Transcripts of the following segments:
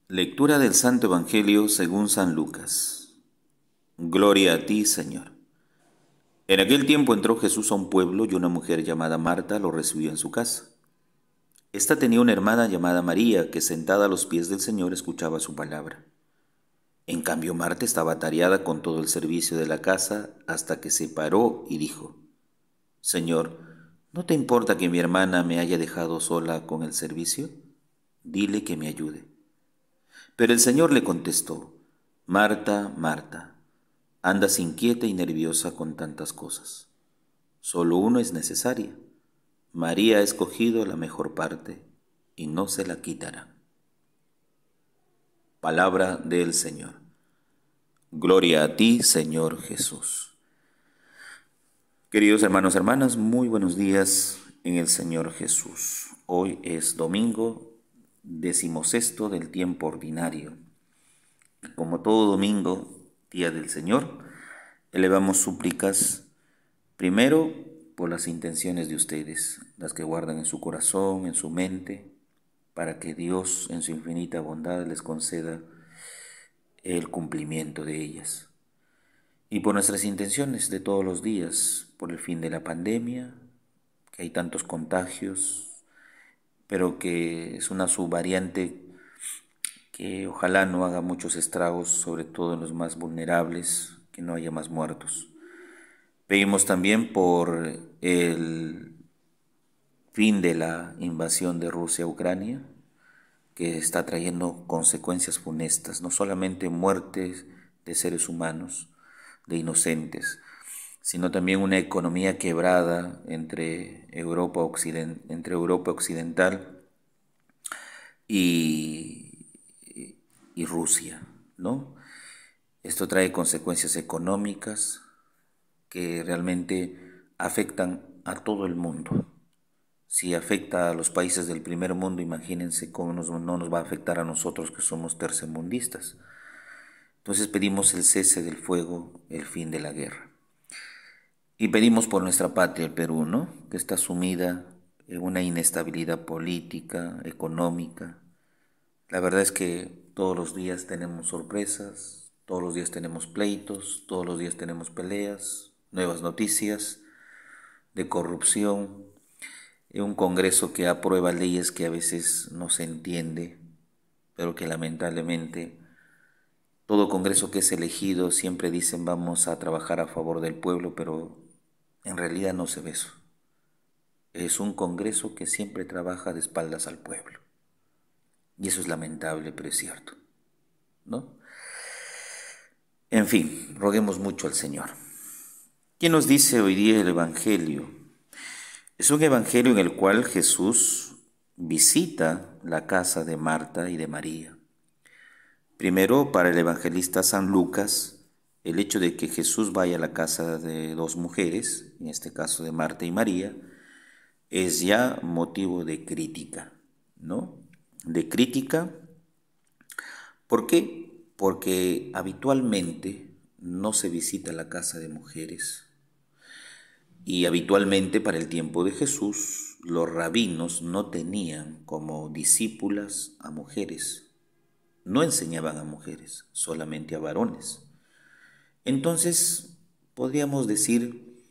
Lectura del Santo Evangelio según San Lucas. Gloria a ti, Señor. En aquel tiempo entró Jesús a un pueblo y una mujer llamada Marta lo recibió en su casa. Esta tenía una hermana llamada María que sentada a los pies del Señor escuchaba su palabra. En cambio, Marta estaba atareada con todo el servicio de la casa hasta que se paró y dijo: Señor, ¿no te importa que mi hermana me haya dejado sola con el servicio? Dile que me ayude. Pero el Señor le contestó: Marta, Marta, andas inquieta y nerviosa con tantas cosas. Solo uno es necesaria. María ha escogido la mejor parte y no se la quitará. Palabra del Señor. Gloria a ti, Señor Jesús. Queridos hermanos, hermanas, muy buenos días en el Señor Jesús. Hoy es domingo 16 del tiempo ordinario. Como todo domingo, día del Señor, elevamos súplicas primero por las intenciones de ustedes, las que guardan en su corazón, en su mente, para que Dios en su infinita bondad les conceda el cumplimiento de ellas. Y por nuestras intenciones de todos los días, por el fin de la pandemia, que hay tantos contagios, pero que es una subvariante que ojalá no haga muchos estragos, sobre todo en los más vulnerables, que no haya más muertos. Pedimos también por el fin de la invasión de Rusia a Ucrania, que está trayendo consecuencias funestas, no solamente muertes de seres humanos, de inocentes, sino también una economía quebrada entre Europa Occidental y, y Rusia, ¿no? Esto trae consecuencias económicas que realmente afectan a todo el mundo. Si afecta a los países del primer mundo, imagínense cómo no nos va a afectar a nosotros que somos tercermundistas. Entonces pedimos el cese del fuego, el fin de la guerra. Y pedimos por nuestra patria, el Perú, ¿no?, que está sumida en una inestabilidad política, económica. La verdad es que todos los días tenemos sorpresas, todos los días tenemos pleitos, todos los días tenemos peleas, nuevas noticias de corrupción, un Congreso que aprueba leyes que a veces no se entiende, pero que lamentablemente todo Congreso que es elegido siempre dicen vamos a trabajar a favor del pueblo, pero en realidad no se ve eso. Es un Congreso que siempre trabaja de espaldas al pueblo. Y eso es lamentable, pero es cierto, ¿no? En fin, roguemos mucho al Señor. ¿Qué nos dice hoy día el Evangelio? Es un evangelio en el cual Jesús visita la casa de Marta y de María. Primero, para el evangelista San Lucas, el hecho de que Jesús vaya a la casa de dos mujeres, en este caso de Marta y María, es ya motivo de crítica, ¿no? De crítica, ¿por qué? Porque habitualmente no se visita la casa de mujeres. Y habitualmente para el tiempo de Jesús, los rabinos no tenían como discípulas a mujeres, no enseñaban a mujeres, solamente a varones. Entonces, podríamos decir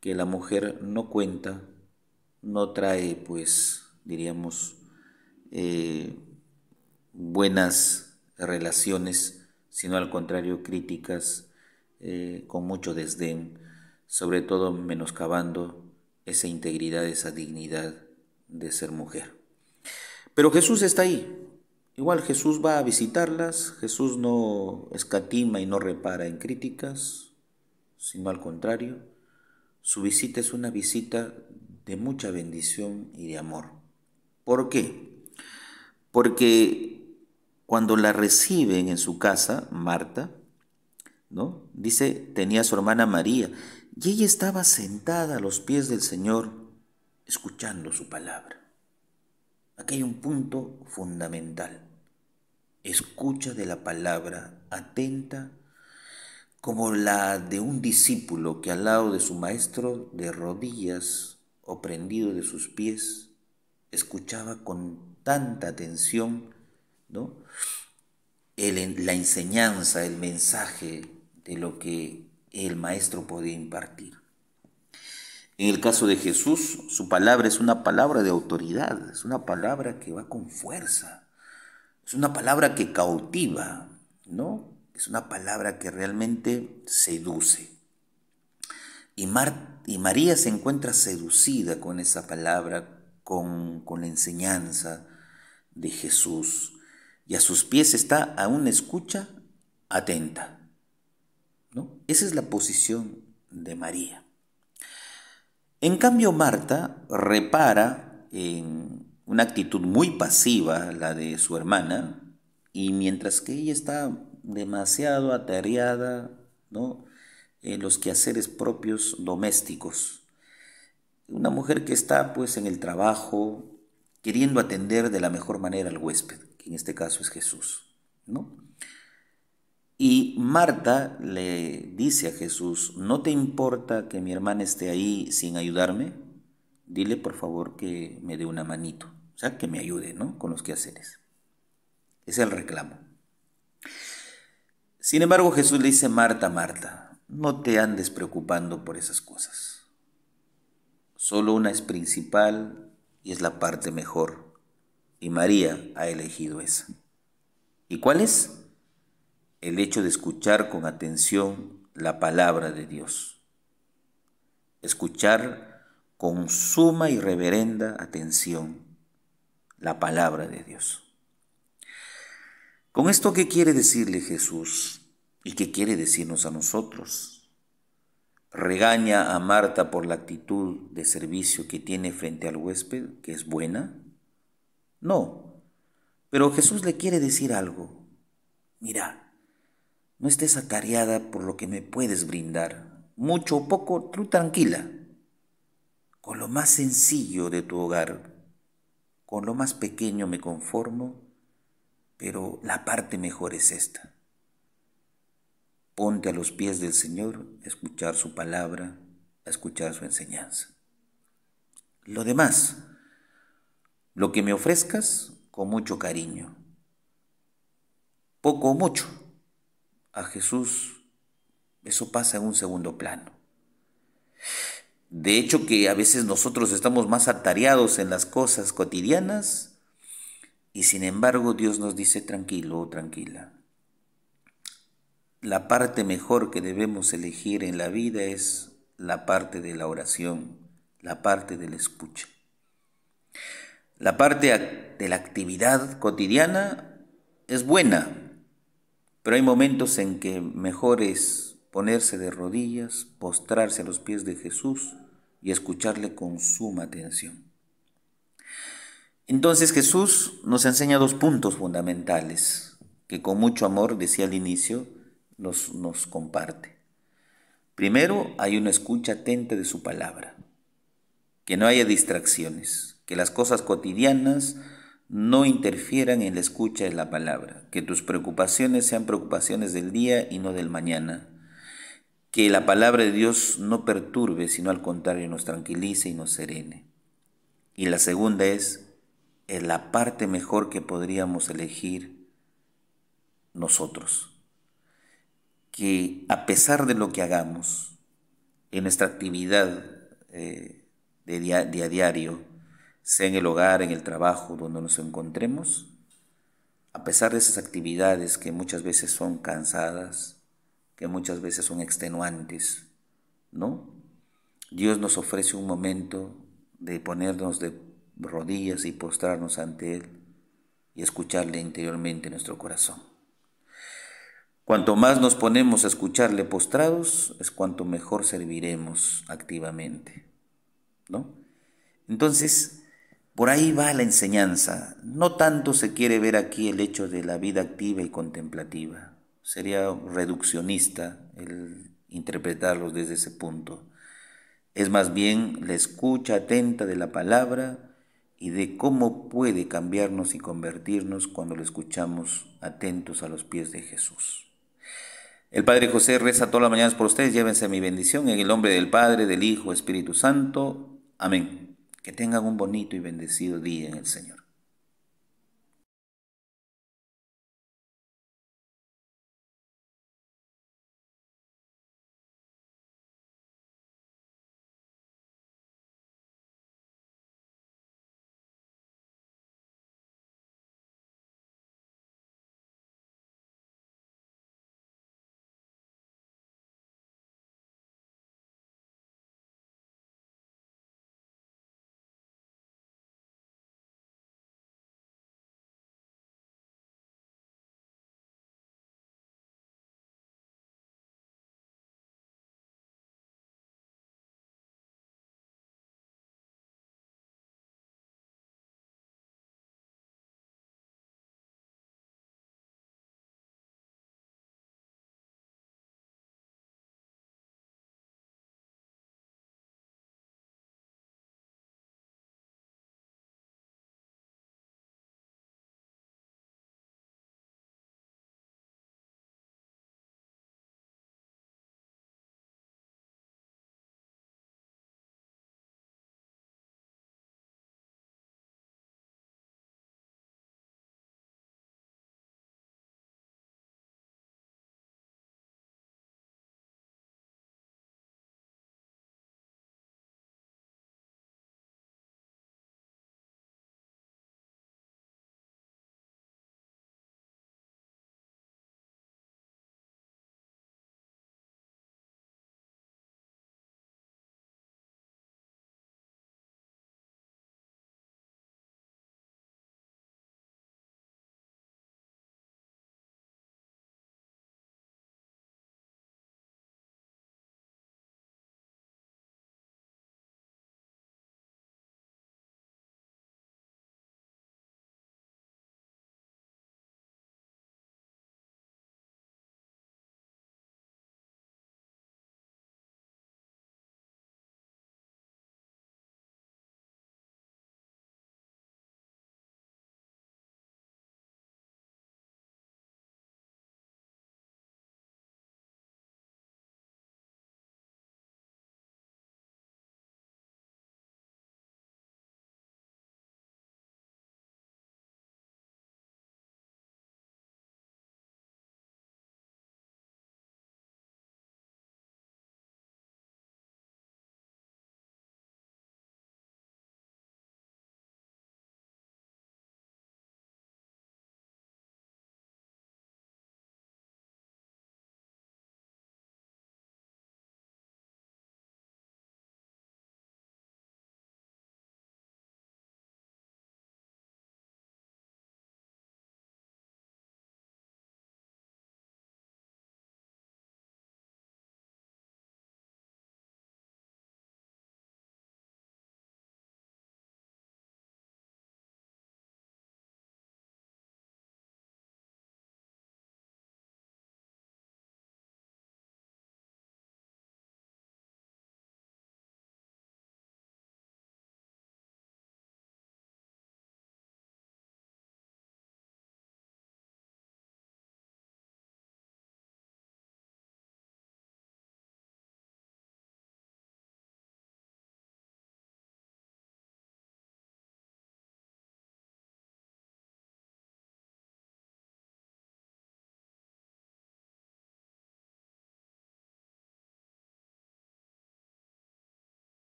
que la mujer no cuenta, no trae, pues, diríamos, eh, buenas relaciones, sino al contrario, críticas, con mucho desdén, sobre todo menoscabando esa integridad, esa dignidad de ser mujer. Pero Jesús está ahí. Igual Jesús va a visitarlas, Jesús no escatima y no repara en críticas, sino al contrario, su visita es una visita de mucha bendición y de amor. ¿Por qué? Porque cuando la reciben en su casa, Marta, ¿no?, dice, tenía a su hermana María, y ella estaba sentada a los pies del Señor, escuchando su palabra. Aquí hay un punto fundamental. Escucha de la palabra, atenta, como la de un discípulo que al lado de su maestro, de rodillas o prendido de sus pies, escuchaba con tanta atención, ¿no?, la enseñanza, el mensaje de lo que el maestro podía impartir. En el caso de Jesús, su palabra es una palabra de autoridad, es una palabra que va con fuerza, es una palabra que cautiva, ¿no? Es una palabra que realmente seduce. Y María se encuentra seducida con esa palabra, con la enseñanza de Jesús. Y a sus pies está a una escucha atenta, ¿no? Esa es la posición de María. En cambio, Marta repara en una actitud muy pasiva, la de su hermana, y mientras que ella está demasiado atareada, ¿no?, en los quehaceres propios domésticos. Una mujer que está pues en el trabajo, queriendo atender de la mejor manera al huésped, que en este caso es Jesús, ¿no? Y Marta le dice a Jesús: ¿no te importa que mi hermana esté ahí sin ayudarme? Dile por favor que me dé una manito, o sea, que me ayude, ¿no?, con los quehaceres. Ese es el reclamo. Sin embargo, Jesús le dice: Marta, Marta, no te andes preocupando por esas cosas. Solo una es principal y es la parte mejor. Y María ha elegido esa. ¿Y cuál es? El hecho de escuchar con atención la palabra de Dios. Escuchar con suma y reverenda atención la palabra de Dios. ¿Con esto qué quiere decirle Jesús? ¿Y qué quiere decirnos a nosotros? ¿Regaña a Marta por la actitud de servicio que tiene frente al huésped, que es buena? No, pero Jesús le quiere decir algo. Mira, no estés atareada por lo que me puedes brindar, mucho o poco, tú tranquila, con lo más sencillo de tu hogar, con lo más pequeño me conformo, pero la parte mejor es esta. Ponte a los pies del Señor a escuchar su palabra, a escuchar su enseñanza. Lo demás, lo que me ofrezcas, con mucho cariño, poco o mucho, a Jesús eso pasa en un segundo plano. De hecho, que a veces nosotros estamos más atareados en las cosas cotidianas y sin embargo Dios nos dice: tranquilo, tranquila. La parte mejor que debemos elegir en la vida es la parte de la oración, la parte de la escucha. La parte de la actividad cotidiana es buena, pero hay momentos en que mejor es ponerse de rodillas, postrarse a los pies de Jesús y escucharle con suma atención. Entonces Jesús nos enseña dos puntos fundamentales que con mucho amor, decía al inicio, nos comparte. Primero, hay una escucha atenta de su palabra, que no haya distracciones, que las cosas cotidianas no interfieran en la escucha de la palabra, que tus preocupaciones sean preocupaciones del día y no del mañana, que la palabra de Dios no perturbe, sino al contrario nos tranquilice y nos serene. Y la segunda es la parte mejor que podríamos elegir nosotros, que a pesar de lo que hagamos en nuestra actividad de a diario, sea en el hogar, en el trabajo, donde nos encontremos, a pesar de esas actividades que muchas veces son cansadas, que muchas veces son extenuantes, ¿no?, Dios nos ofrece un momento de ponernos de rodillas y postrarnos ante Él y escucharle interiormente en nuestro corazón. Cuanto más nos ponemos a escucharle postrados, es cuanto mejor serviremos activamente, ¿no? Entonces, por ahí va la enseñanza. No tanto se quiere ver aquí el hecho de la vida activa y contemplativa. Sería reduccionista el interpretarlos desde ese punto. Es más bien la escucha atenta de la palabra y de cómo puede cambiarnos y convertirnos cuando lo escuchamos atentos a los pies de Jesús. El Padre José reza todas las mañanas por ustedes. Llévense mi bendición en el nombre del Padre, del Hijo, Espíritu Santo. Amén. Que tengan un bonito y bendecido día en el Señor.